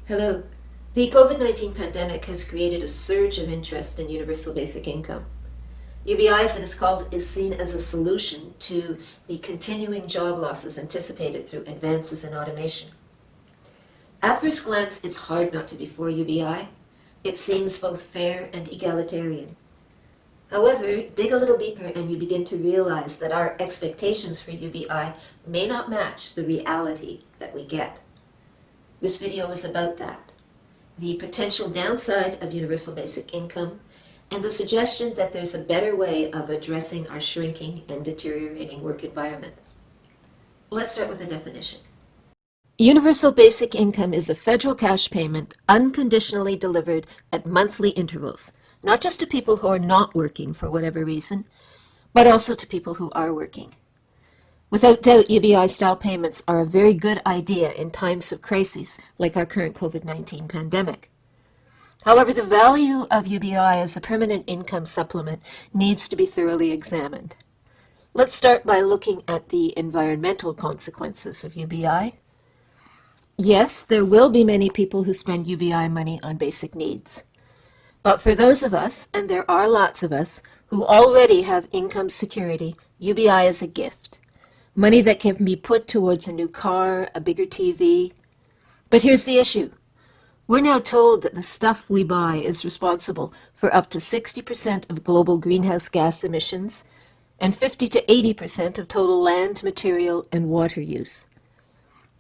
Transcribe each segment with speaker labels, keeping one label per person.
Speaker 1: Hello. The COVID-19 pandemic has created a surge of interest in universal basic income. UBI, as it is called, is seen as a solution to the continuing job losses anticipated through advances in automation. At first glance, it's hard not to be for UBI. It seems both fair and egalitarian. However, dig a little deeper and you begin to realize that our expectations for UBI may not match the reality that we get. This video is about that. The potential downside of universal basic income, and the suggestion that there's a better way of addressing our shrinking and deteriorating work environment. Let's start with a definition. Universal basic income is a federal cash payment unconditionally delivered at monthly intervals, not just to people who are not working for whatever reason, but also to people who are working. Without doubt, UBI-style payments are a very good idea in times of crises like our current COVID-19 pandemic. However, the value of UBI as a permanent income supplement needs to be thoroughly examined. Let's start by looking at the environmental consequences of UBI. Yes, there will be many people who spend UBI money on basic needs. But for those of us, and there are lots of us, who already have income security, UBI is a gift. Money that can be put towards a new car, a bigger TV. But here's the issue. We're now told that the stuff we buy is responsible for up to 60% of global greenhouse gas emissions and 50 to 80% of total land, material, and water use.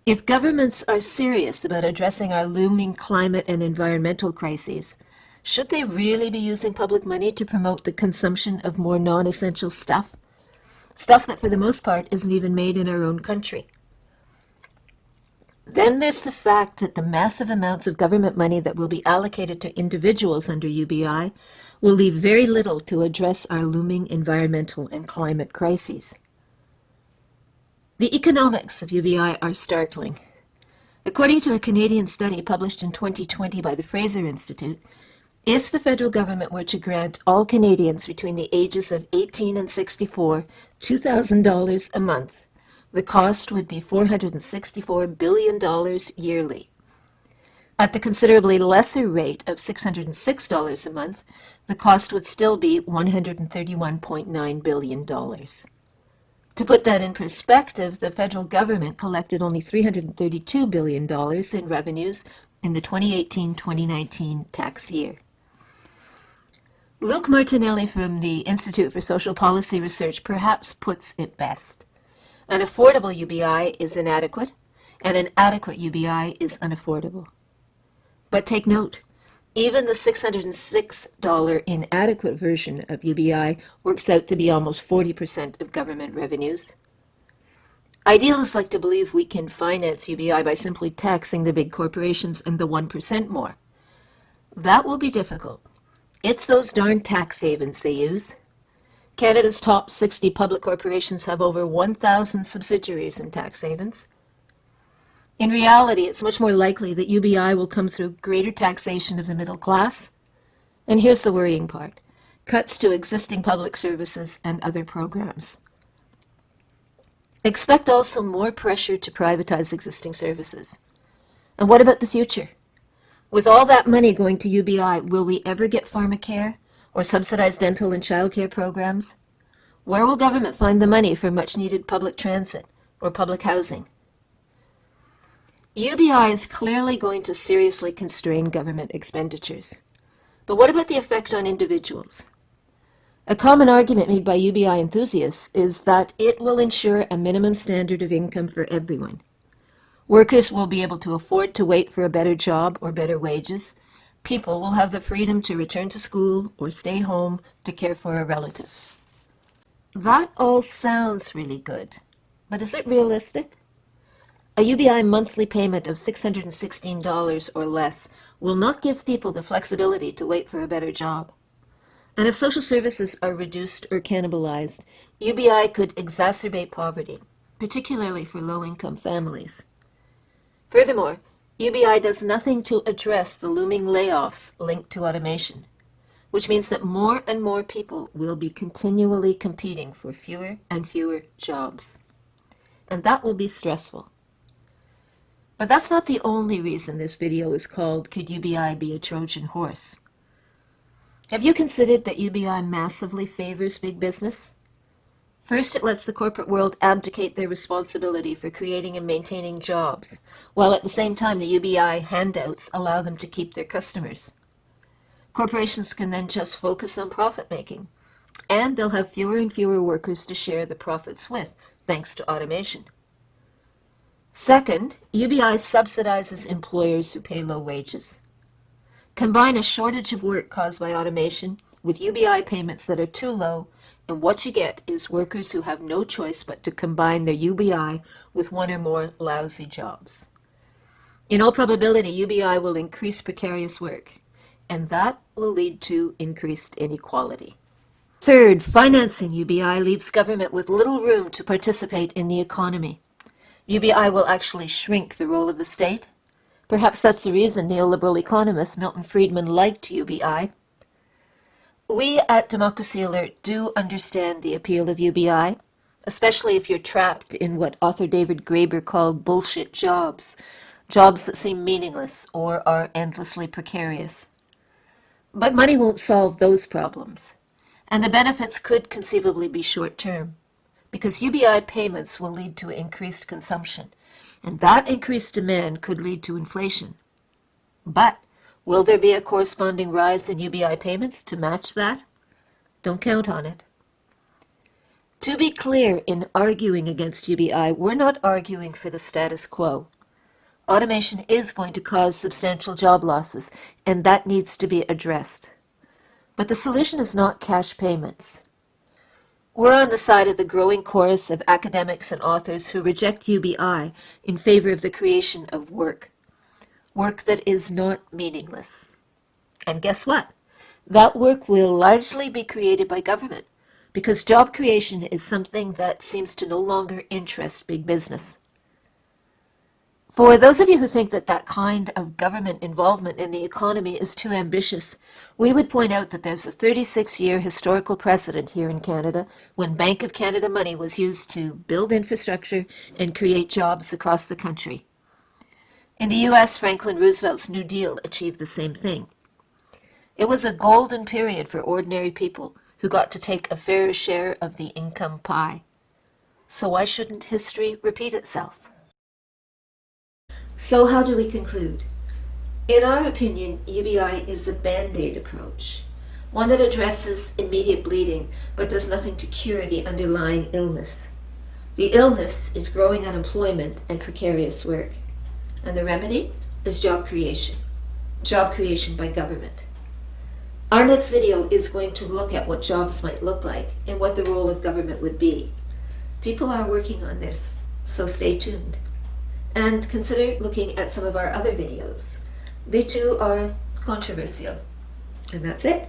Speaker 1: If governments are serious about addressing our looming climate and environmental crises, should they really be using public money to promote the consumption of more non-essential stuff? Stuff that for the most part isn't even made in our own country. Then there's the fact that the massive amounts of government money that will be allocated to individuals under UBI will leave very little to address our looming environmental and climate crises. The economics of UBI are startling. According to a Canadian study published in 2020 by the Fraser Institute, if the federal government were to grant all Canadians between the ages of 18 and 64 $2,000 a month, the cost would be $464 billion yearly. At the considerably lesser rate of $606 a month, the cost would still be $131.9 billion. To put that in perspective, the federal government collected only $332 billion in revenues in the 2018-2019 tax year. Luke Martinelli from the Institute for Social Policy Research perhaps puts it best. An affordable UBI is inadequate, and an adequate UBI is unaffordable. But take note, even the $606 inadequate version of UBI works out to be almost 40% of government revenues. Idealists like to believe we can finance UBI by simply taxing the big corporations and the 1% more. That will be difficult. It's those darn tax havens they use. Canada's top 60 public corporations have over 1,000 subsidiaries in tax havens. In reality, it's much more likely that UBI will come through greater taxation of the middle class. And here's the worrying part: cuts to existing public services and other programs. Expect also more pressure to privatize existing services. And what about the future? With all that money going to UBI, will we ever get pharmacare or subsidized dental and childcare programs? Where will government find the money for much-needed public transit or public housing? UBI is clearly going to seriously constrain government expenditures. But what about the effect on individuals? A common argument made by UBI enthusiasts is that it will ensure a minimum standard of income for everyone. Workers will be able to afford to wait for a better job or better wages. People will have the freedom to return to school or stay home to care for a relative. That all sounds really good, but is it realistic? A UBI monthly payment of $616 or less will not give people the flexibility to wait for a better job. And if social services are reduced or cannibalized, UBI could exacerbate poverty, particularly for low-income families. Furthermore, UBI does nothing to address the looming layoffs linked to automation, which means that more and more people will be continually competing for fewer and fewer jobs. And that will be stressful. But that's not the only reason this video is called Could UBI Be a Trojan Horse? Have you considered that UBI massively favors big business? First, it lets the corporate world abdicate their responsibility for creating and maintaining jobs, while at the same time the UBI handouts allow them to keep their customers. Corporations can then just focus on profit making, and they'll have fewer and fewer workers to share the profits with, thanks to automation. Second, UBI subsidizes employers who pay low wages. Combine a shortage of work caused by automation with UBI payments that are too low, and what you get is workers who have no choice but to combine their UBI with one or more lousy jobs. In all probability, UBI will increase precarious work, and that will lead to increased inequality. Third, financing UBI leaves government with little room to participate in the economy. UBI will actually shrink the role of the state. Perhaps that's the reason neoliberal economist Milton Friedman liked UBI. We at Democracy Alert do understand the appeal of UBI, especially if you're trapped in what author David Graeber called bullshit jobs, jobs that seem meaningless or are endlessly precarious. But money won't solve those problems, and the benefits could conceivably be short-term, because UBI payments will lead to increased consumption, and that increased demand could lead to inflation. But will there be a corresponding rise in UBI payments to match that? Don't count on it. To be clear, in arguing against UBI, we're not arguing for the status quo. Automation is going to cause substantial job losses, and that needs to be addressed. But the solution is not cash payments. We're on the side of the growing chorus of academics and authors who reject UBI in favor of the creation of work that is not meaningless. And guess what? That work will largely be created by government, because job creation is something that seems to no longer interest big business. For those of you who think that that kind of government involvement in the economy is too ambitious, we would point out that there's a 36-year historical precedent here in Canada when Bank of Canada money was used to build infrastructure and create jobs across the country. In the U.S., Franklin Roosevelt's New Deal achieved the same thing. It was a golden period for ordinary people who got to take a fair share of the income pie. So why shouldn't history repeat itself? So how do we conclude? In our opinion, UBI is a band-aid approach, one that addresses immediate bleeding but does nothing to cure the underlying illness. The illness is growing unemployment and precarious work, and the remedy is job creation by government. Our next video is going to look at what jobs might look like and what the role of government would be. People are working on this, so stay tuned. And consider looking at some of our other videos. They too are controversial. And that's it.